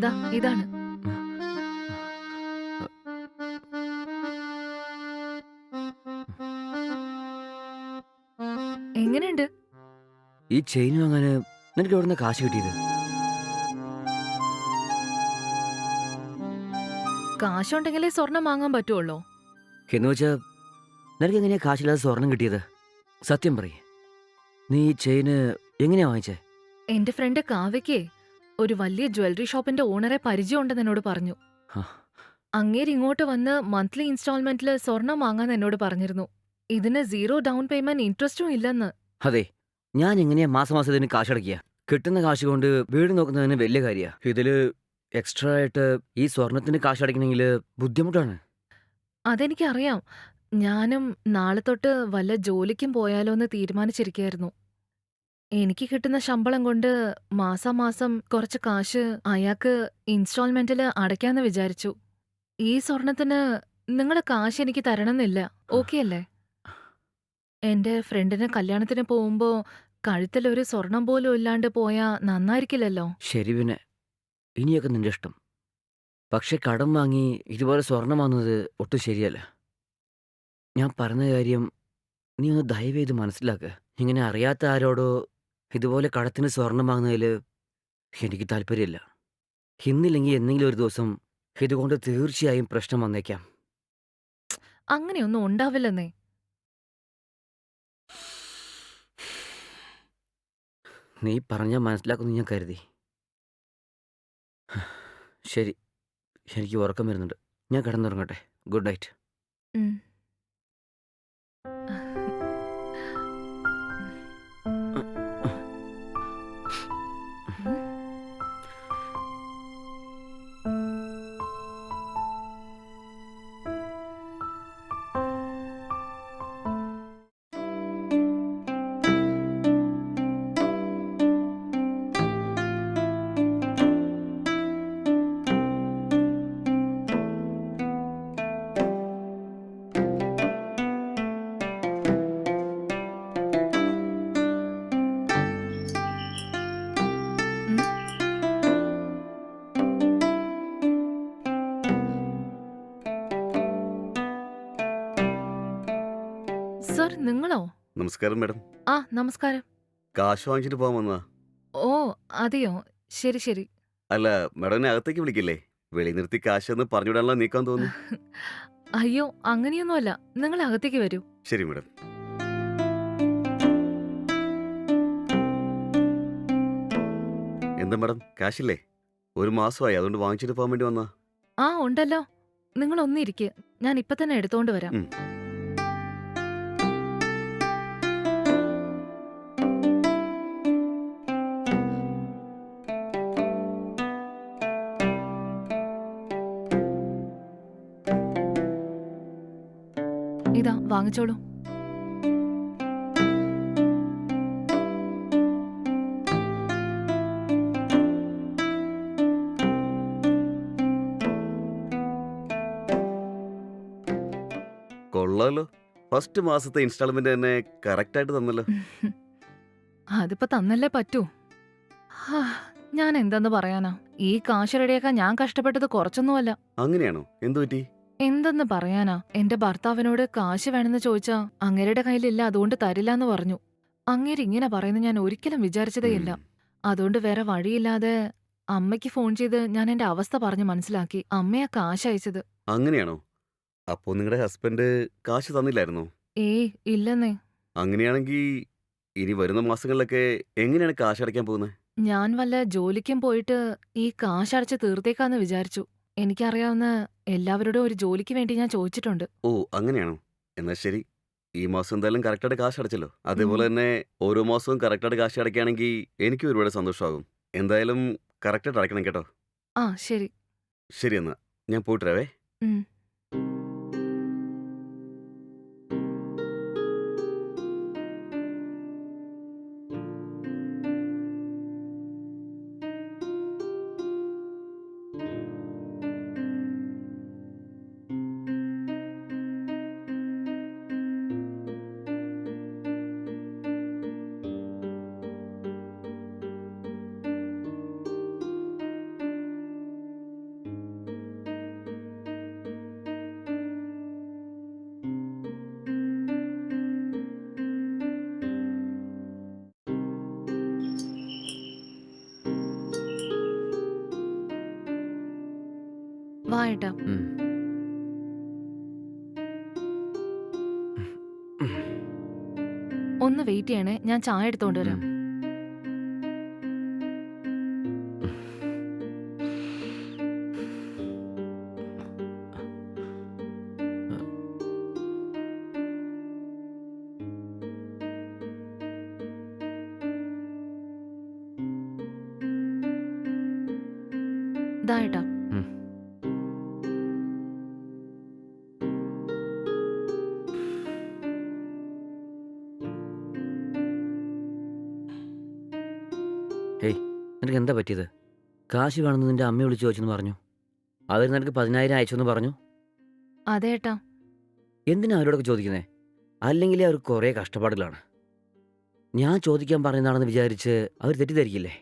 ദാ ഇതാണ്. എങ്ങനെയുണ്ട്? ഈ ചെയിൻ വാങ്ങാന് നിനക്ക് എവിടുന്ന കാശ് കിട്ടിയത്? കാശുണ്ടെങ്കിലേ സ്വർണം വാങ്ങാൻ പറ്റുള്ളൂ. എന്ന് വെച്ചാ നിനക്ക് എങ്ങനെയാ കാശില്ലാതെ സ്വർണം കിട്ടിയത്? സത്യം പറയ്. നീ ഈ ചെയിന് എങ്ങനെയാ വാങ്ങിച്ചേ? എന്റെ ഫ്രണ്ട് കാവ്യയ്ക്ക് ഒരു വലിയ ജ്വല്ലറി ഷോപ്പിന്റെ ഓണറെ പരിചയമുണ്ടെന്ന് എന്നോട് പറഞ്ഞു. ആ, അങ്ങേര് ഇങ്ങോട്ട് വന്ന് മന്ത്ലി ഇൻസ്റ്റാൾമെന്റിൽ സ്വർണം വാങ്ങാൻ എന്നോട് പറഞ്ഞിരുന്നു. ഇതിന് 0 ഡൗൺ പേയ്മെന്റ് ഇൻട്രസ്റ്റും ഇല്ലെന്ന്. അതെ, ഞാൻ എങ്ങനെയാ മാസം മാസം ഇതിന് കാശടക്കുക? കിട്ടുന്ന കാശ് കൊണ്ട് വീട് നോക്കുന്നതിന് വലിയ കാര്യ. ഇതില് എക്സ്ട്രാ ആയിട്ട് ഈ സ്വർണത്തിന് കാശടക്കണമെങ്കിൽ ബുദ്ധിമുട്ടാണ്. അതെനിക്കറിയാം. ഞാനും നാളെ തൊട്ട് വല്ല ജോലിക്കും പോയാലോ എന്ന് തീരുമാനിച്ചിരിക്കുകയായിരുന്നു. എനിക്ക് കിട്ടുന്ന ശമ്പളം കൊണ്ട് മാസാമാസം കുറച്ച് കാശ് അയാൾക്ക് ഇൻസ്റ്റാൾമെന്റിൽ അടയ്ക്കാന്ന് വിചാരിച്ചു. ഈ സ്വർണത്തിന് നിങ്ങള് കാശ് എനിക്ക് തരണമെന്നില്ല. ഓക്കെ അല്ലേ? എന്റെ ഫ്രണ്ടിന് കല്യാണത്തിന് പോകുമ്പോ കഴുത്തിലൊരു സ്വർണം പോലും ഇല്ലാണ്ട് പോയാ നന്നായിരിക്കില്ലല്ലോ. ശരി, പിന്നെ ഇനിയൊക്കെ നിന്റെ ഇഷ്ടം. പക്ഷെ കടം വാങ്ങി ഇതുപോലെ സ്വർണം വാങ്ങുന്നത് ഒട്ടും ശരിയല്ല. ഞാൻ പറഞ്ഞ കാര്യം നീ ഒന്ന് ദയവ് ചെയ്ത് മനസ്സിലാക്കുക. ഇങ്ങനെ അറിയാത്ത ആരോടോ ഇതുപോലെ കടത്തിന് സ്വർണം വാങ്ങുന്നതിൽ എനിക്ക് താല്പര്യമില്ല. ഇന്നില്ലെങ്കിൽ എന്തെങ്കിലും ഒരു ദിവസം ഇതുകൊണ്ട് തീർച്ചയായും പ്രശ്നം വന്നേക്കാം. അങ്ങനെയൊന്നും ഉണ്ടാവില്ലെന്നേ. നീ പറഞ്ഞാൽ മനസ്സിലാക്കുമെന്ന് ഞാൻ കരുതി. ശരി, എനിക്ക് ഉറക്കം വരുന്നുണ്ട്. ഞാൻ കിടന്നുറങ്ങട്ടെ. Good night. ഉം. ഉം. ഉം. സർ, നിങ്ങളോ? നമസ്കാരം മാഡം. ആ, നമസ്കാരം. കാശ് വാങ്ങിച്ചിട്ട് പോകാൻ വന്നതാ. ഓ, അതെയോ? ശരി ശരി. അല്ല, മാഡം എന്നെ അകത്തേക്ക് വിളിക്കില്ലേ? വെളി നിർത്തി കാശ് എന്ന് പറഞ്ഞുവിടാനുള്ള നീക്കാൻ തോന്നുന്നു. അയ്യോ, അങ്ങനെയൊന്നുമല്ല. നിങ്ങൾ അകത്തേക്ക് വരൂ. ശരി മാഡം. എന്താ മാഡം, കാശില്ലേ? ഒരു മാസമായി, അതുകൊണ്ട് വാങ്ങിച്ചിട്ട് പോകാൻ വേണ്ടി വന്നാ. ആ, ഉണ്ടല്ലോ. നിങ്ങൾ ഒന്നിരിക്കെ, ഞാൻ ഇപ്പൊ തന്നെ എടുത്തോണ്ട് വരാം. ഉം. ഇതാ, വാങ്ങിച്ചോളൂ. കൊള്ളാലോ, ഫസ്റ്റ് മാസത്തെ ഇൻസ്റ്റാൾമെന്റ് തന്നെ കറക്റ്റ് ആയിട്ട് തന്നല്ലോ. അതിപ്പോ തന്നല്ലേ പറ്റൂ. ഹാ, ഞാൻ എന്തെന്ന് പറയാനാ? ഈ കാശ് റെഡിയാക്കാൻ ഞാൻ കഷ്ടപ്പെട്ടത് കുറച്ചൊന്നുമല്ല. അങ്ങനെയാണോ? എന്തു പറ്റി? എന്തെന്ന് പറയാനാ? എന്റെ ഭർത്താവിനോട് കാശ് വേണമെന്ന് ചോദിച്ചാ അങ്ങേരുടെ കയ്യിലില്ല, അതുകൊണ്ട് തരില്ലാന്ന് പറഞ്ഞു. അങ്ങേര് ഇങ്ങനെ പറയുന്നത് ഞാൻ ഒരിക്കലും വിചാരിച്ചതേയില്ല. ഉം. അതുകൊണ്ട് വേറെ വഴിയില്ലാതെ അമ്മയ്ക്ക് ഫോൺ ചെയ്ത് ഞാൻ എന്റെ അവസ്ഥ പറഞ്ഞ് മനസ്സിലാക്കി. അമ്മയാ കാശ് അയച്ചത്. അങ്ങനെയാണോ? അപ്പോൾ നിങ്ങളുടെ ഹസ്ബൻഡ് കാശ് തന്നില്ലായിരുന്നോ? ഏയ് ഇല്ലെന്നേ. അങ്ങനെയാണെങ്കിൽ ഇനി വരുന്ന മാസങ്ങളിലൊക്കെ എങ്ങനെയാണ് കാശ് അടയ്ക്കാൻ പോകുന്നത്? ഞാൻ വല്ല ജോലിക്കും പോയിട്ട് ഈ കാശ് അടച്ച് തീർത്തേക്കാന്ന് വിചാരിച്ചു. എനിക്കറിയാവുന്ന എല്ലാവരോടും ഒരു ജോലിക്ക് വേണ്ടി ഞാൻ ചോദിച്ചിട്ടുണ്ട്. ഓ, അങ്ങനെയാണോ? എന്നാൽ ശരി. ഈ മാസം എന്തായാലും കറക്റ്റായിട്ട് കാശ് അടച്ചല്ലോ. ഉം. അതേപോലെ തന്നെ ഓരോ മാസവും കറക്റ്റായിട്ട് കാശ് അടയ്ക്കുകയാണെങ്കിൽ എനിക്കും ഒരുപാട് സന്തോഷമാകും. എന്തായാലും കറക്റ്റായിട്ട് അടയ്ക്കണം കേട്ടോ. ആ ശരി. ശരി എന്നാ. ഞാൻ പോയിട്ട് വരാവേ. ഉം. വാ ഏട്ടാ. ഉം. ഒന്ന് വെയിറ്റ് ചെയ്യണേ, ഞാൻ ചായ എടുത്തോണ്ട് വരാം. ഉം. ദാ ഏട്ടാ. ഉം. ഹേയ്, നിനക്ക് എന്താ പറ്റിയത്? കാശ് വേണമെന്ന് നിന്റെ അമ്മയെ വിളിച്ച് ചോദിച്ചെന്ന് പറഞ്ഞു. അവർ നിനക്ക് 10,000 അയച്ചെന്ന് പറഞ്ഞു. അതെ ഏട്ടാ. എന്തിനാ അവരോടൊക്കെ ചോദിക്കുന്നേ? അല്ലെങ്കിൽ അവർ കുറേ കഷ്ടപ്പാടിലാണ്. ഞാൻ ചോദിക്കാൻ പറയുന്നതാണെന്ന് വിചാരിച്ച് അവർ തെറ്റിദ്ധരിക്കില്ലേ?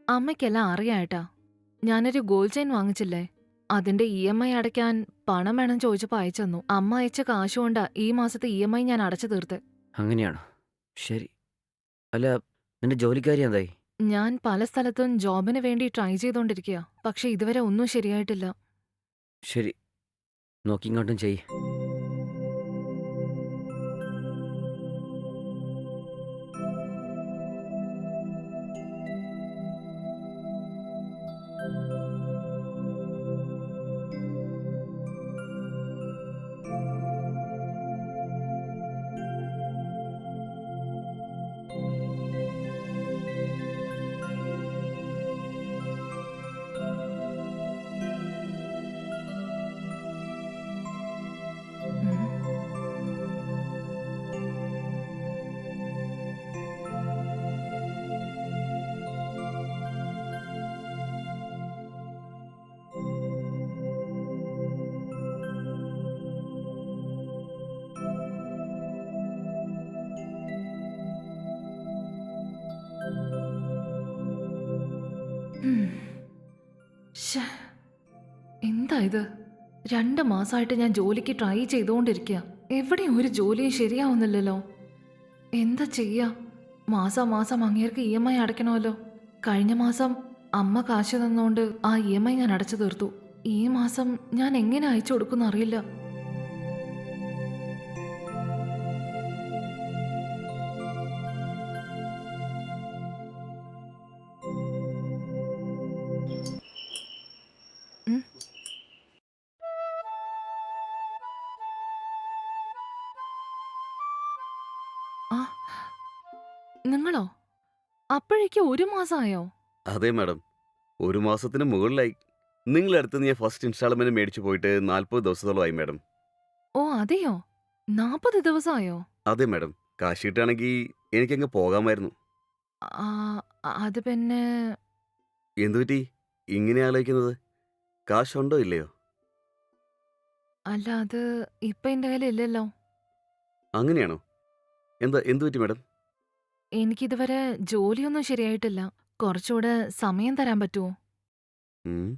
അമ്മയ്ക്കെല്ലാം അറിയാം ഏട്ടാ. ഞാനൊരു ഗോൾഡ് ചെയിൻ വാങ്ങിച്ചില്ലേ, അതിന്റെ EMI അടയ്ക്കാൻ പണം വേണം ചോദിച്ചപ്പോ അയച്ചു തന്നു. അമ്മ അയച്ച കാശുകൊണ്ടാ ഈ മാസത്തെ EMI ഞാൻ അടച്ചു തീർത്ത്. അങ്ങനെയാണോ? ശരി. അല്ല, നിന്റെ ജോലിക്കാരി എന്തായി? ഞാൻ പല സ്ഥലത്തും ജോബിന് വേണ്ടി ട്രൈ ചെയ്തോണ്ടിരിക്കുക. പക്ഷെ ഇതുവരെ ഒന്നും ശരിയായിട്ടില്ല. ശരി, നോക്കിങ്ങോട്ടും ചെയ്യ്. ഉം. ഉം. ശ്ശേ, എന്താ ഇത്? 2 മാസമായിട്ട് ഞാൻ ജോലിക്ക് ട്രൈ ചെയ്തുകൊണ്ടിരിക്കുക. എവിടെയും ഒരു ജോലിയും ശരിയാവുന്നില്ലല്ലോ. എന്താ ചെയ്യാ? മാസാമാസം അങ്ങേർക്ക് EMI അടയ്ക്കണമല്ലോ. കഴിഞ്ഞ മാസം അമ്മ കാശ് തന്നോണ്ട് ആ EMI ഞാൻ അടച്ചു തീർത്തു. ഈ മാസം ഞാൻ എങ്ങനെ അയച്ചു കൊടുക്കുന്ന അറിയില്ല. ഉം. ആ, നിങ്ങളോ? അപ്പോഴേക്കും 1 മാസമായോ? അതെ മാഡം. ഒരു മാസത്തിന് മുകളിലായി. നിങ്ങളുടെ അടുത്ത് ഞാൻ ഫസ്റ്റ് ഇൻസ്റ്റാൾമെന്റ് മേടിച്ചു പോയിട്ട് 40 ദിവസത്തോളമായി മാഡം. ഓ അതെയോ? 40 ദിവസമായോ? അതെ മാഡം. കാശ് കിട്ടുകയാണെങ്കിൽ എനിക്കങ്ങ് പോകാമായിരുന്നു. ആ, അത് പിന്നെ എന്തുപറ്റി ഇങ്ങനെ ആലോചിക്കുന്നത്? കാശുണ്ടോ ഇല്ലയോ? അല്ല, അത് ഇപ്പൊ എന്റെ കയ്യിൽ ഇല്ലല്ലോ. അങ്ങനെയാണോ? എന്തുപറ്റി മാഡം? എനിക്കിതുവരെ ജോലിയൊന്നും ശരിയായിട്ടില്ല. കുറച്ചുകൂടെ സമയം തരാൻ പറ്റുമോ? ഉം.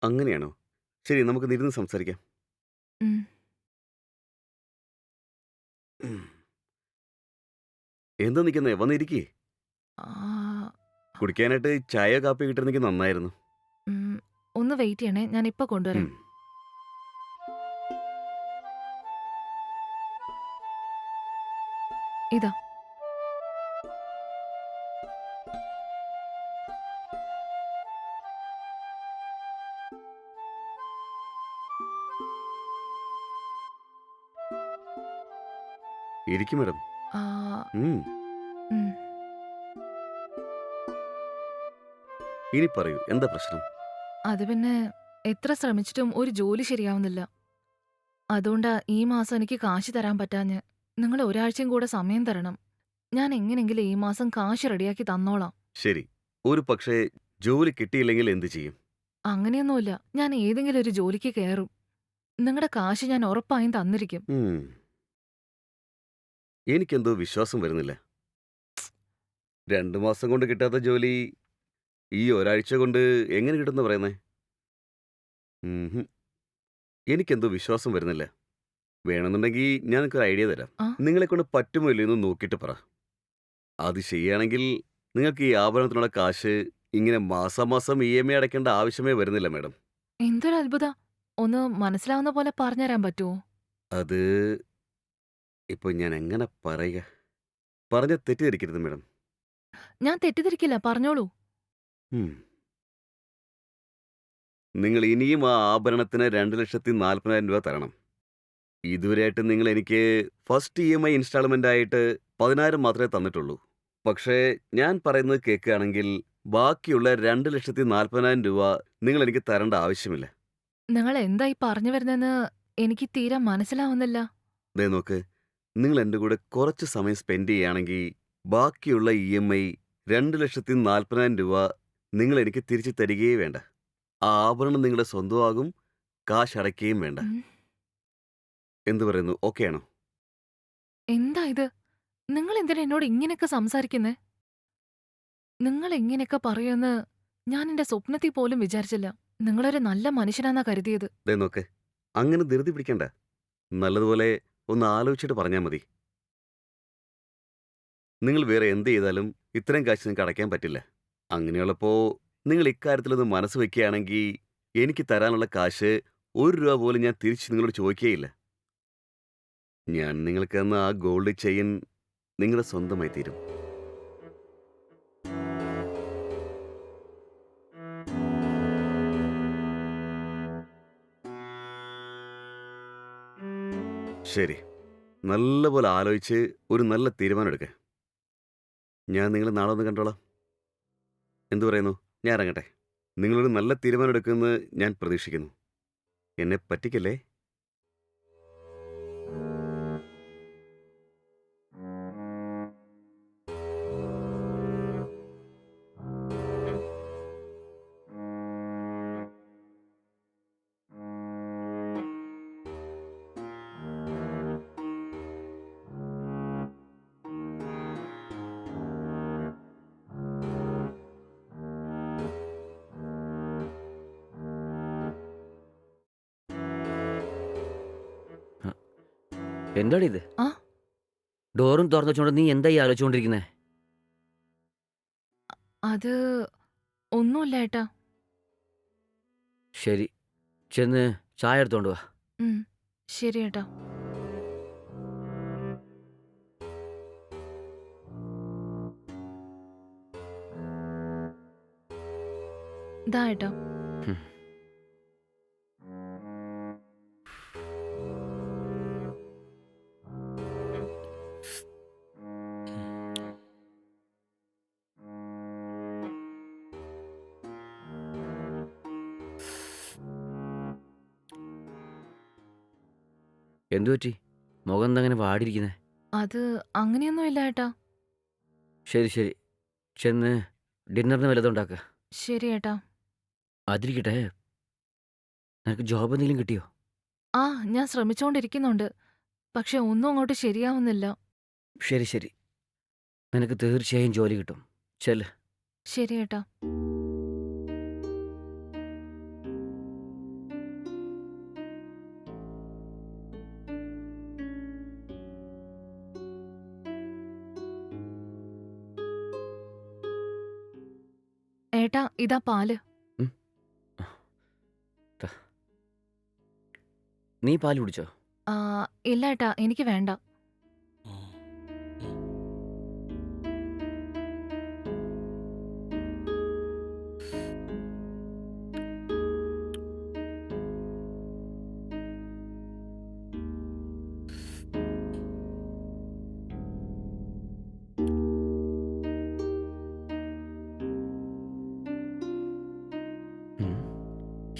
അങ്ങനെയാണോ? ശരി, നമുക്ക് ഇരുന്ന് സംസാരിക്കാം. ഉം. എന്താ നിൽക്കുന്നേ? വന്നിരിക്കേ. ആ, കുടിക്കാനായിട്ട് ചായയോ കാപ്പിയോ കിട്ടുന്നെങ്കിൽ നന്നായിരുന്നു. ഉം, ഒന്ന് വെയിറ്റ് ചെയ്യണേ, ഞാൻ ഇപ്പൊ കൊണ്ടുവരാം. ഉം. ഇതാ. ഇരിക്കും മാഡം. ആ, ഉം. ഉം. ഇനി പറയൂ, എന്താ പ്രശ്നം? അത് പിന്നെ എത്ര ശ്രമിച്ചിട്ടും ഒരു ജോലി ശരിയാവുന്നില്ല. അതുകൊണ്ടാ ഈ മാസം എനിക്ക് കാശ് തരാൻ പറ്റാഞ്ഞ്. നിങ്ങൾ ഒരാഴ്ചയും കൂടെ സമയം തരണം. ഞാൻ എങ്ങനെങ്കിലും ഈ മാസം കാശ് റെഡിയാക്കി തന്നോളാം. ശരി, ഒരു പക്ഷേ ജോലി കിട്ടിയില്ലെങ്കിൽ എന്ത് ചെയ്യും? അങ്ങനെയൊന്നുമില്ല, ഞാൻ ഏതെങ്കിലും ഒരു ജോലിക്ക് കയറും. നിങ്ങളുടെ കാശ് ഞാൻ ഉറപ്പായും തന്നിരിക്കും. ഉം. എനിക്കെന്തോ വിശ്വാസം വരുന്നില്ല. 2 മാസം കൊണ്ട് കിട്ടാത്ത ജോലി ഈ ഒരാഴ്ച കൊണ്ട് എങ്ങനെ കിട്ടുമെന്ന് പറയുന്നേ? ഉംഹും. എനിക്കെന്തോ വിശ്വാസം വരുന്നില്ല. വേണമെന്നുണ്ടെങ്കിൽ ഞാൻ നിനക്കൊരു ഐഡിയ തരാം. ആ? നിങ്ങളെക്കൊണ്ട് പറ്റുമോ ഇല്ലയോ എന്ന് നോക്കിയിട്ട് പറ. അത് ശരിയാണെങ്കിൽ നിങ്ങൾക്ക് ഈ ആഭരണത്തിനുള്ള കാശ് ഇങ്ങനെ മാസാമാസം EMI അടയ്ക്കേണ്ട ആവശ്യമേ വരുന്നില്ല മാഡം. എന്തൊരു അത്ഭുത! ഒന്ന് മനസ്സിലാവുന്ന പോലെ പറഞ്ഞുതരാൻ പറ്റുമോ? അത് ഇപ്പോൾ ഞാൻ എങ്ങനെ പറയുക? പറഞ്ഞ തെറ്റിദ്ധരിക്കരുത് മാഡം. ഞാൻ തെറ്റിദ്ധരിക്കില്ല, പറഞ്ഞോളൂ. ഉം. നിങ്ങൾ ഇനിയും ആ ആഭരണത്തിന് 2,40,000 രൂപ തരണം. ഇതുവരെയായിട്ട് നിങ്ങൾ എനിക്ക് ഫസ്റ്റ് EMI ഇൻസ്റ്റാൾമെന്റ് ആയിട്ട് 10,000 മാത്രമേ തന്നിട്ടുള്ളൂ. പക്ഷേ ഞാൻ പറയുന്നത് കേൾക്കുകയാണെങ്കിൽ ബാക്കിയുള്ള 2,40,000 രൂപ നിങ്ങൾ എനിക്ക് തരേണ്ട ആവശ്യമില്ല. നിങ്ങൾ എന്താ ഈ പറഞ്ഞു വരുന്നതെന്ന് എനിക്ക് തീരെ മനസ്സിലാവുന്നില്ല. ദേ നോക്ക്, നിങ്ങൾ എൻ്റെ കൂടെ കുറച്ച് സമയം സ്പെൻഡ് ചെയ്യുകയാണെങ്കിൽ ബാക്കിയുള്ള EMI 2,40,000 രൂപ നിങ്ങൾ എനിക്ക് തിരിച്ചു തരികയേ വേണ്ട. ആ ആഭരണം നിങ്ങളുടെ സ്വന്തമാകും, കാശ് അടയ്ക്കുകയും വേണ്ട. ഉം. എന്തു പറയുന്നു, ഓക്കെ ആണോ? എന്താ ഇത്? നിങ്ങൾ എന്തിനാ എന്നോട് ഇങ്ങനെയൊക്കെ സംസാരിക്കുന്നേ? നിങ്ങൾ ഇങ്ങനെയൊക്കെ പറയുമെന്ന് ഞാൻ എന്റെ സ്വപ്നത്തിൽ പോലും വിചാരിച്ചില്ല. നിങ്ങളൊരു നല്ല മനുഷ്യനാന്നാ കരുതിയത്. ദേ നോക്ക്, അങ്ങനെ ധൃതി പിടിക്കണ്ട. നല്ലതുപോലെ ഒന്ന് ആലോചിച്ചിട്ട് പറഞ്ഞാൽ മതി. നിങ്ങൾ വേറെ എന്ത് ചെയ്താലും ഇത്രയും കാശ് നിങ്ങൾക്ക് അടയ്ക്കാൻ പറ്റില്ല. അങ്ങനെയുള്ളപ്പോൾ നിങ്ങൾ ഇക്കാര്യത്തിലൊന്ന് മനസ്സ് വെക്കുകയാണെങ്കിൽ എനിക്ക് തരാനുള്ള കാശ് 1 രൂപ പോലും ഞാൻ തിരിച്ച് നിങ്ങളോട് ചോദിക്കുകയില്ല. ഞാൻ നിങ്ങൾക്ക് തന്ന ആ ഗോൾഡ് ചെയിൻ നിങ്ങളുടെ സ്വന്തമായി തീരും. ശരി, നല്ലപോലെ ആലോചിച്ച് ഒരു നല്ല തീരുമാനം എടുക്കുക. ഞാൻ നിങ്ങളെ നാളെ ഒന്ന് കണ്ടോളാം. എന്തു പറയുന്നു? ഞാൻ ഇറങ്ങട്ടെ. നിങ്ങളൊരു നല്ല തീരുമാനം എടുക്കുമെന്ന് ഞാൻ പ്രതീക്ഷിക്കുന്നു. എന്നെ പറ്റിക്കല്ലേ? എന്താടി ഇത്? ആ? ഡോറും തുറന്നു വെച്ചോണ്ട് നീ എന്തായി ആലോചിച്ചുകൊണ്ടിരിക്കുന്നേ? അത് ഒന്നുമില്ല ഏട്ടാ. ശരി, ചെന്ന് ചായ എടുത്തോണ്ട് വാ. ഉം, ശരി ഏട്ടാ. ദാ ഏട്ടാ. ഹും. എന്തു പറ്റി? മുഖം എന്താ അങ്ങനെ വാടിയിരിക്കുന്നേ? അത് അങ്ങനെയൊന്നുമില്ല ഏട്ടാ. ശരി ശരി, ചെന്ന് ഡിന്നറിന് വല്ലതും ഉണ്ടാക്കുക. ശരി ഏട്ടാ. അതിരിക്കട്ടെ, നിനക്ക് ജോബ് എന്തെങ്കിലും കിട്ടിയോ? ആ, ഞാൻ ശ്രമിച്ചുകൊണ്ടിരിക്കുന്നുണ്ട്. പക്ഷെ ഒന്നും അങ്ങോട്ട് ശരിയാവുന്നില്ല. ശരി ശരി, നിനക്ക് തീർച്ചയായും ജോലി കിട്ടും. ചെല്ല്. ശരി ഏട്ടാ. ഏട്ടാ ഇതാ പാല്. നീ പാല് കുടിച്ചോ? ആ, ഇല്ല ഏട്ടാ, എനിക്ക് വേണ്ട. ഉം.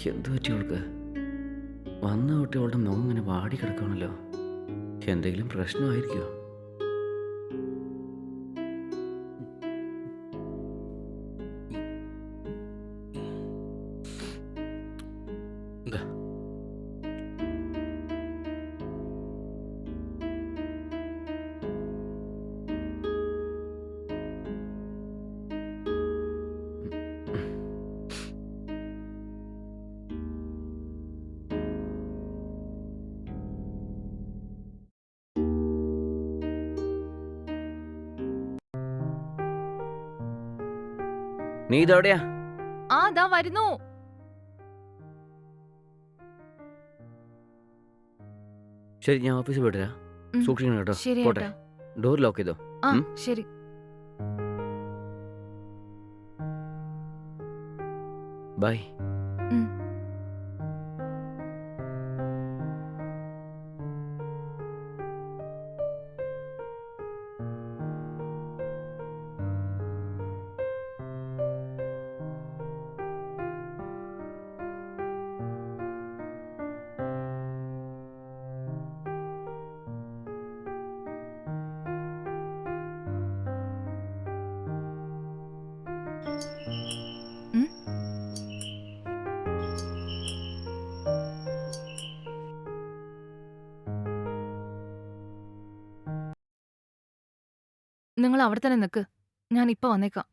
എന്തു പറ്റി അവൾക്ക്? വന്ന തൊട്ട് അവളുടെ മുഖം ഇങ്ങനെ വാടി കിടക്കുകയാണല്ലോ. എന്തെങ്കിലും പ്രശ്നമായിരിക്കുമോ? ദാ. നീ ഇതെവിടെയാ? ആ ദാ വരുന്നു. ശരി, ഞാൻ ഓഫീസിൽ പോയിട്ടാ. ഉം, സൂക്ഷിക്കണം കേട്ടോ. ശരി പോട്ടെ. ഏട്ടാ. ഡോർ ലോക്ക് ചെയ്തോ. ആ ഉം. ശരി. ബൈ. ഉം. ഉം. നിങ്ങൾ അവിടെ തന്നെ നിൽക്ക്, ഞാൻ ഇപ്പൊ വന്നേക്കാം.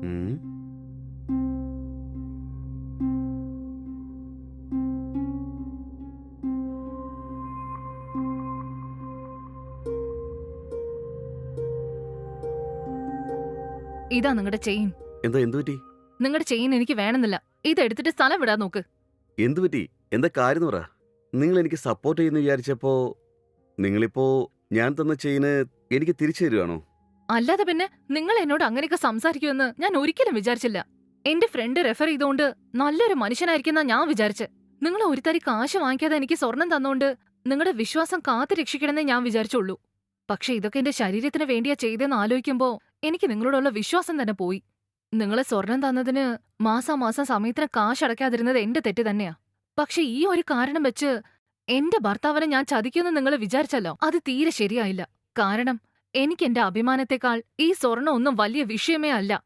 ഉം. ഇതാ നിങ്ങളുടെ ചെയിൻ. എന്താ എന്തു പറ്റി? നിങ്ങളുടെ ചെയിൻ എനിക്ക് വേണമെന്നില്ല. ഇതെടുത്തിട്ട് സ്ഥലം വിടാൻ നോക്ക്. എന്തു പറ്റി? എന്താ കാര്യം എന്ന് പറ. നിങ്ങൾ എനിക്ക് സപ്പോർട്ട് ചെയ്യുന്നു വിചാരിച്ചപ്പോ നിങ്ങളിപ്പോ ഞാൻ തന്ന ചെയിന് എനിക്ക് തിരിച്ചു തരുവാണോ? അല്ലാതെ പിന്നെ നിങ്ങൾ എന്നോട് അങ്ങനെയൊക്കെ സംസാരിക്കുമെന്ന് ഞാൻ ഒരിക്കലും വിചാരിച്ചില്ല. എന്റെ ഫ്രണ്ട് റെഫർ ചെയ്തോണ്ട് നല്ലൊരു മനുഷ്യനായിരിക്കുന്ന ഞാൻ വിചാരിച്ച്. നിങ്ങൾ ഒരു തരി കാശ് വാങ്ങിക്കാതെ എനിക്ക് സ്വർണം തന്നോണ്ട് നിങ്ങളുടെ വിശ്വാസം കാത്തു രക്ഷിക്കണമെന്നേ ഞാൻ വിചാരിച്ചുള്ളൂ. പക്ഷെ ഇതൊക്കെ എന്റെ ശരീരത്തിന് വേണ്ടിയാ ചെയ്തെന്ന് ആലോചിക്കുമ്പോ എനിക്ക് നിങ്ങളോടുള്ള വിശ്വാസം തന്നെ പോയി. നിങ്ങളെ സ്വർണം തന്നതിന് മാസാമാസം സമയത്തിന് കാശ് അടയ്ക്കാതിരുന്നത് എന്റെ തെറ്റ് തന്നെയാ. പക്ഷെ ഈ ഒരു കാരണം വെച്ച് എന്റെ ഭർത്താവിനെ ഞാൻ ചതിക്കുമെന്ന് നിങ്ങൾ വിചാരിച്ചല്ലോ, അത് തീരെ ശരിയായില്ല. കാരണം എനിക്ക് എന്റെ അഭിമാനത്തെക്കാൾ ഈ സ്വർണം ഒന്നും വലിയ വിഷയമേ അല്ല.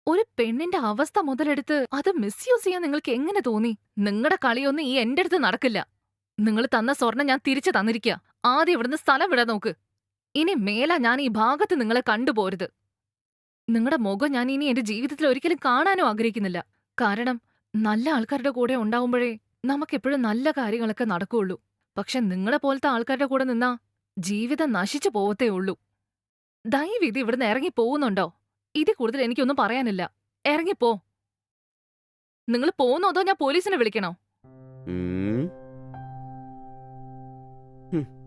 ഒരു പെണ്ണിന്റെ അവസ്ഥ മുതലെടുത്ത് അത് മിസ്യൂസ് ചെയ്യാൻ നിങ്ങൾക്ക് എങ്ങനെ തോന്നി? നിങ്ങളുടെ കളിയൊന്നും ഈ എന്റെ അടുത്ത് നടക്കില്ല. നിങ്ങൾ തന്ന സ്വർണം ഞാൻ തിരിച്ചു തന്നിരിക്കുക. ആദ്യം ഇവിടുന്ന് സ്ഥലം വിടാൻ നോക്ക്. ഇനി മേല ഞാൻ ഈ ഭാഗത്ത് നിങ്ങളെ കണ്ടുപോരുത്. നിങ്ങളുടെ മുഖം ഞാൻ ഇനി എന്റെ ജീവിതത്തിൽ ഒരിക്കലും കാണാനും ആഗ്രഹിക്കുന്നില്ല. കാരണം നല്ല ആൾക്കാരുടെ കൂടെ ഉണ്ടാവുമ്പോഴേ നമുക്കെപ്പോഴും നല്ല കാര്യങ്ങളൊക്കെ നടക്കുകയുള്ളൂ. പക്ഷെ നിങ്ങളെ പോലത്തെ ആൾക്കാരുടെ കൂടെ നിന്നാ ജീവിതം നശിച്ചു പോവത്തേ ഉള്ളൂ. ദയവ് ഇത് ഇവിടുന്ന് ഇറങ്ങി പോകുന്നുണ്ടോ? ഇതിൽ കൂടുതൽ എനിക്കൊന്നും പറയാനില്ല. ഇറങ്ങിപ്പോ. നിങ്ങൾ പോകുന്നോ അതോ ഞാൻ പോലീസിനെ വിളിക്കണോ? ഉം. ഹും.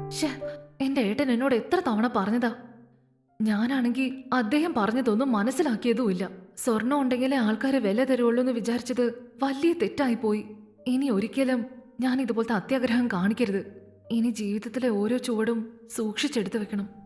ശ്ശേ, എന്റെ ഏട്ടൻ എന്നോട് എത്ര തവണ പറഞ്ഞതാ. ഞാനാണെങ്കി അദ്ദേഹം പറഞ്ഞതൊന്നും മനസ്സിലാക്കിയതുമില്ല. സ്വർണം ഉണ്ടെങ്കിലേ ആൾക്കാര് വില തരുള്ളൂ എന്ന് വിചാരിച്ചത് വലിയ തെറ്റായിപ്പോയി. ഇനി ഒരിക്കലും ഞാൻ ഇതുപോലത്തെ അത്യാഗ്രഹം കാണിക്കരുത്. ഇനി ജീവിതത്തിലെ ഓരോ ചുവടും സൂക്ഷിച്ചെടുത്തു വെക്കണം.